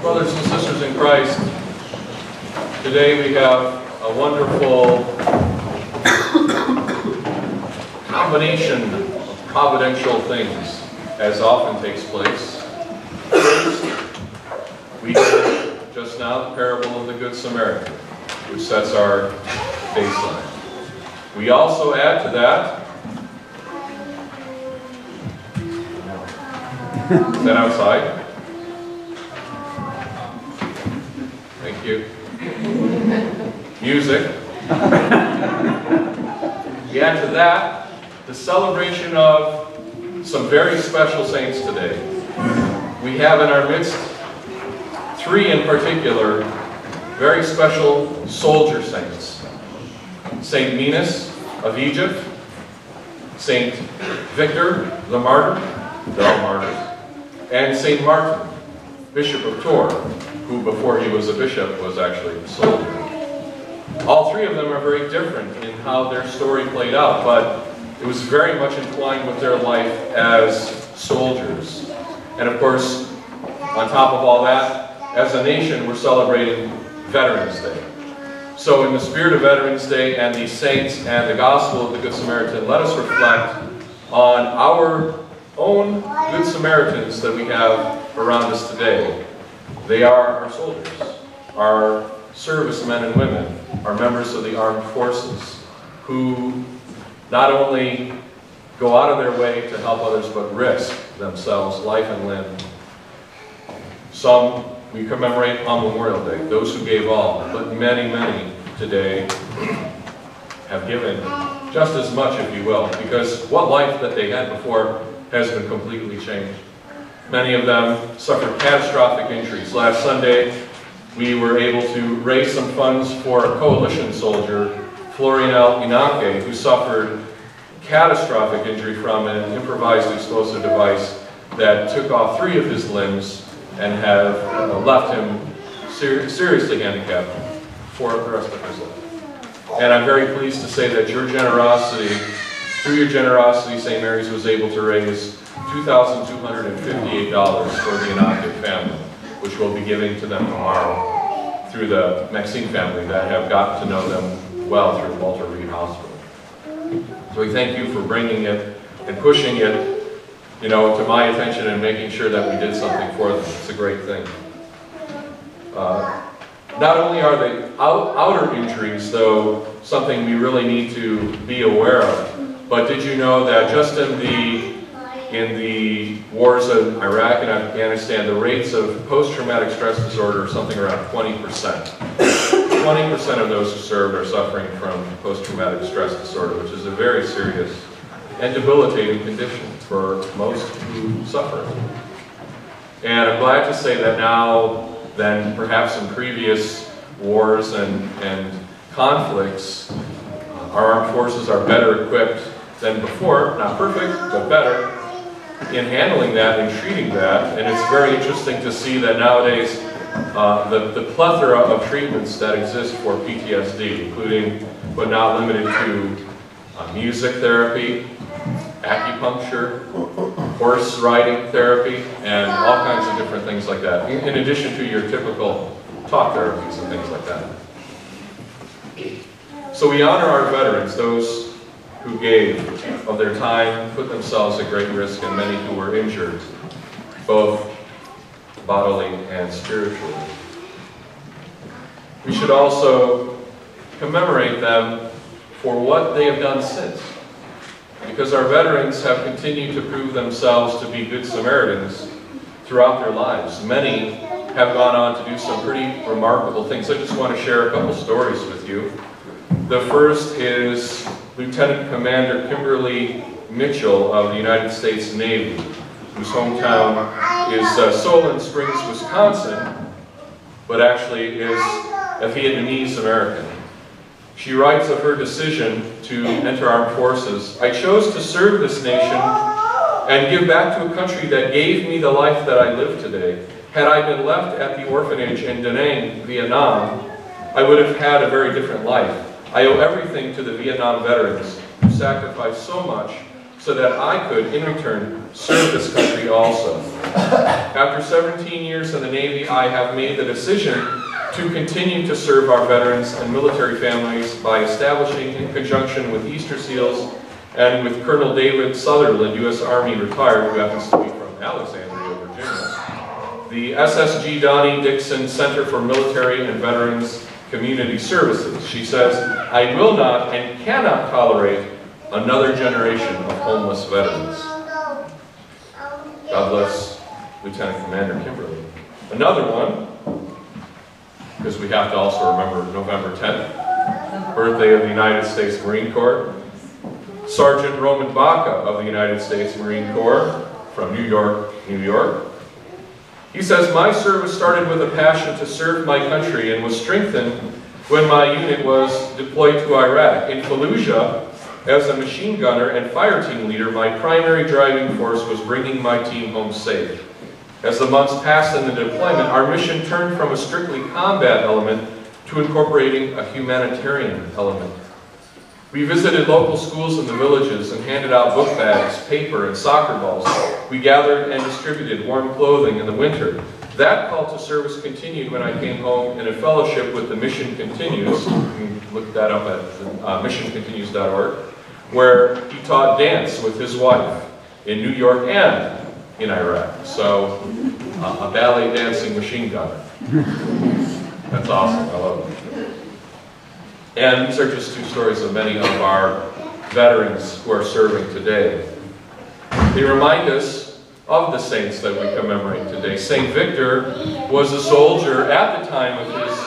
Brothers and sisters in Christ, today we have a wonderful combination of providential things, as often takes place. First, we heard just now the parable of the Good Samaritan, which sets our baseline. We also add to that, is that outside? Thank you. Music. We add to that the celebration of some very special saints today. We have in our midst three in particular very special soldier saints. Saint Minas of Egypt, Saint Victor the Martyr, they're all martyrs, and Saint Martin, Bishop of Tours, who before he was a bishop was actually a soldier. All three of them are very different in how their story played out, but it was very much entwined with their life as soldiers. And of course, on top of all that, as a nation, we're celebrating Veterans Day. So in the spirit of Veterans Day and these saints and the gospel of the Good Samaritan, let us reflect on our own Good Samaritans that we have around us today. They are our soldiers, our servicemen and women, our members of the armed forces, who not only go out of their way to help others, but risk themselves, life and limb. Some we commemorate on Memorial Day, those who gave all, but many, many today have given just as much, if you will, because what life that they had before has been completely changed. Many of them suffered catastrophic injuries. Last Sunday, we were able to raise some funds for a coalition soldier, Florinel Inanque, who suffered catastrophic injury from an improvised explosive device that took off 3 of his limbs and have left him seriously handicapped for the rest of his life. And I'm very pleased to say that your generosity, through your generosity, St. Mary's was able to raise $2,258 for the Inanque family, which we'll be giving to them tomorrow through the Maxine family that have gotten to know them well through Walter Reed Hospital. So we thank you for bringing it and pushing it, you know, to my attention and making sure that we did something for them. It's a great thing. Not only are the outer injuries, though, something we really need to be aware of, but did you know that just in the wars in Iraq and Afghanistan, the rates of post-traumatic stress disorder are something around 20%. 20% of those who served are suffering from post-traumatic stress disorder, which is a very serious and debilitating condition for most who suffer. And I'm glad to say that now, than perhaps in previous wars and conflicts, our armed forces are better equipped than before, not perfect, but better, in handling that and treating that. And it's very interesting to see that nowadays the plethora of treatments that exist for PTSD, including but not limited to music therapy, acupuncture, horse riding therapy, and all kinds of different things like that, in addition to your typical talk therapies and things like that. So we honor our veterans, those who gave of their time, put themselves at great risk, and many who were injured, both bodily and spiritually. We should also commemorate them for what they have done since, because our veterans have continued to prove themselves to be good Samaritans throughout their lives. Many have gone on to do some pretty remarkable things. I just want to share a couple stories with you. The first is Lieutenant Commander Kimberly Mitchell of the United States Navy, whose hometown is Solon Springs, Wisconsin, but actually is a Vietnamese American. She writes of her decision to enter armed forces: "I chose to serve this nation and give back to a country that gave me the life that I live today. Had I been left at the orphanage in Da Nang, Vietnam, I would have had a very different life. I owe everything to the Vietnam veterans who sacrificed so much so that I could, in return, serve this country also. After 17 years in the Navy, I have made the decision to continue to serve our veterans and military families by establishing, in conjunction with Easter SEALs and with Colonel David Sutherland, U.S. Army retired, who happens to be from Alexandria, Virginia, the SSG Donnie Dixon Center for Military and Veterans Community Services. She says, "I will not and cannot tolerate another generation of homeless veterans." God bless Lieutenant Commander Kimberly. Another one, because we have to also remember November 10th, birthday of the United States Marine Corps. Sergeant Roman Baca of the United States Marine Corps from New York, New York. He says, "My service started with a passion to serve my country and was strengthened when my unit was deployed to Iraq. In Fallujah, as a machine gunner and fire team leader, my primary driving force was bringing my team home safe. As the months passed in the deployment, our mission turned from a strictly combat element to incorporating a humanitarian element. We visited local schools in the villages and handed out book bags, paper, and soccer balls. We gathered and distributed warm clothing in the winter. That call to service continued when I came home in a fellowship with the Mission Continues." You can look that up at missioncontinues.org, where he taught dance with his wife in New York and in Iraq. So, a ballet dancing machine gunner. That's awesome. I love it. And these are just two stories of many of our veterans who are serving today. They remind us of the saints that we commemorate today. St. Victor was a soldier at the time of his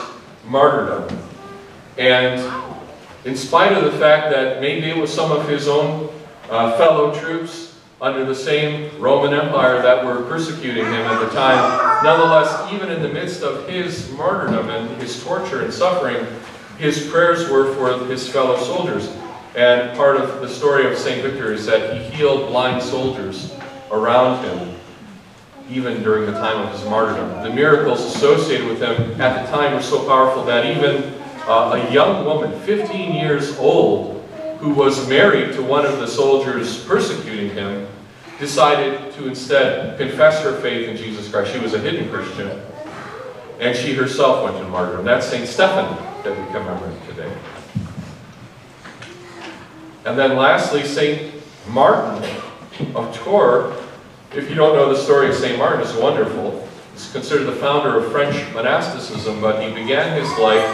martyrdom. And in spite of the fact that maybe it was some of his own fellow troops under the same Roman Empire that were persecuting him at the time, nonetheless, even in the midst of his martyrdom and his torture and suffering, his prayers were for his fellow soldiers. And part of the story of St. Victor is that he healed blind soldiers around him, even during the time of his martyrdom. The miracles associated with him at the time were so powerful that even a young woman, 15 years old, who was married to one of the soldiers persecuting him, decided to instead confess her faith in Jesus Christ. She was a hidden Christian, and she herself went to martyrdom. That's St. Stephen that we commemorate today. And then lastly, St. Martin of Tours. If you don't know the story of St. Martin, it's wonderful. He's considered the founder of French monasticism, but he began his life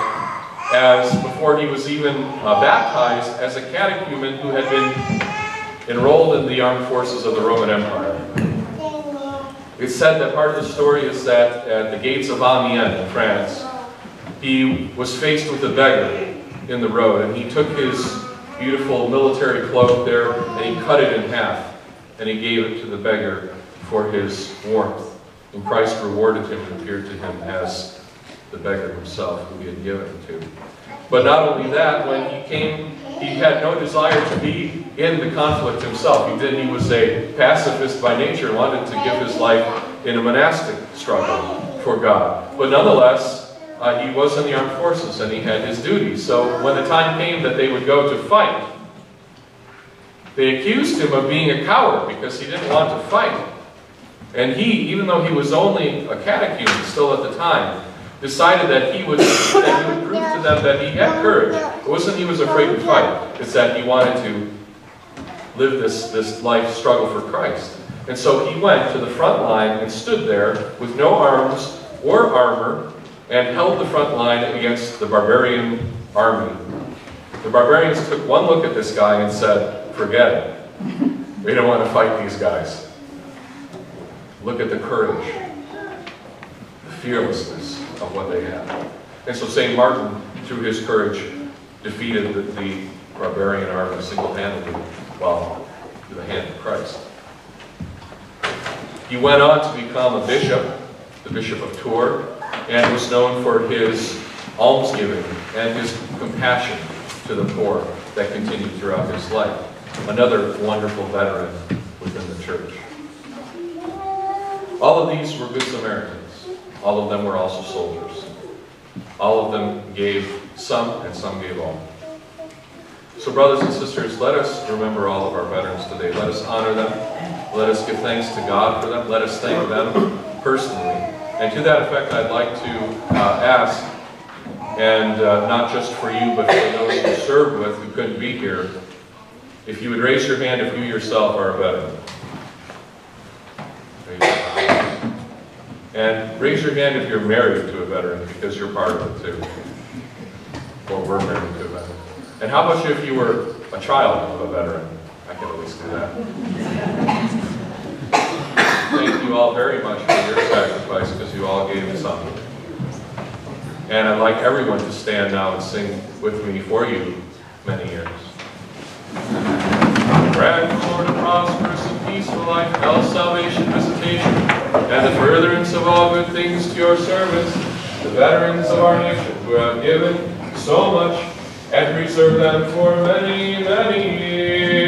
as, before he was even baptized, as a catechumen who had been enrolled in the armed forces of the Roman Empire. It's said that part of the story is that at the gates of Amiens in France, he was faced with a beggar in the road, and he took his beautiful military cloak there and he cut it in half, and he gave it to the beggar for his warmth. And Christ rewarded him and appeared to him as the beggar himself who he had given it to. But not only that, when he came, he had no desire to be in the conflict himself. He was a pacifist by nature, wanted to give his life in a monastic struggle for God. But nonetheless, he was in the armed forces and he had his duties. So when the time came that they would go to fight, they accused him of being a coward because he didn't want to fight. And he, even though he was only a catechumen still at the time, decided that he would prove to them that he had courage. It wasn't he was afraid to fight. It's that he wanted to live this life struggle for Christ. And so he went to the front line and stood there with no arms or armor and held the front line against the barbarian army. The barbarians took one look at this guy and said, "Forget it. We don't want to fight these guys." Look at the courage, the fearlessness of what they had. And so St. Martin, through his courage, defeated the barbarian army single-handedly, while through the hand of Christ. He went on to become a bishop, the Bishop of Tours, and was known for his almsgiving and his compassion to the poor that continued throughout his life. Another wonderful veteran within the church. All of these were Good Samaritans. All of them were also soldiers. All of them gave some, and some gave all. So brothers and sisters, let us remember all of our veterans today. Let us honor them. Let us give thanks to God for them. Let us thank them personally. And to that effect, I'd like to ask, and not just for you, but for those you served with who couldn't be here, if you would raise your hand if you yourself are a veteran. Raise your hand. And raise your hand if you're married to a veteran, because you're part of it too. Or we're married to a veteran. And how about you if you were a child of a veteran? I can at least do that. Thank you all very much for your sacrifice, because you all gave me something. And I'd like everyone to stand now and sing with me for you many years. Grant, Lord, a prosperous and peaceful life, health, salvation, visitation, and the furtherance of all good things to your servants, the veterans of our nation, who have given so much, and preserve them for many, many years.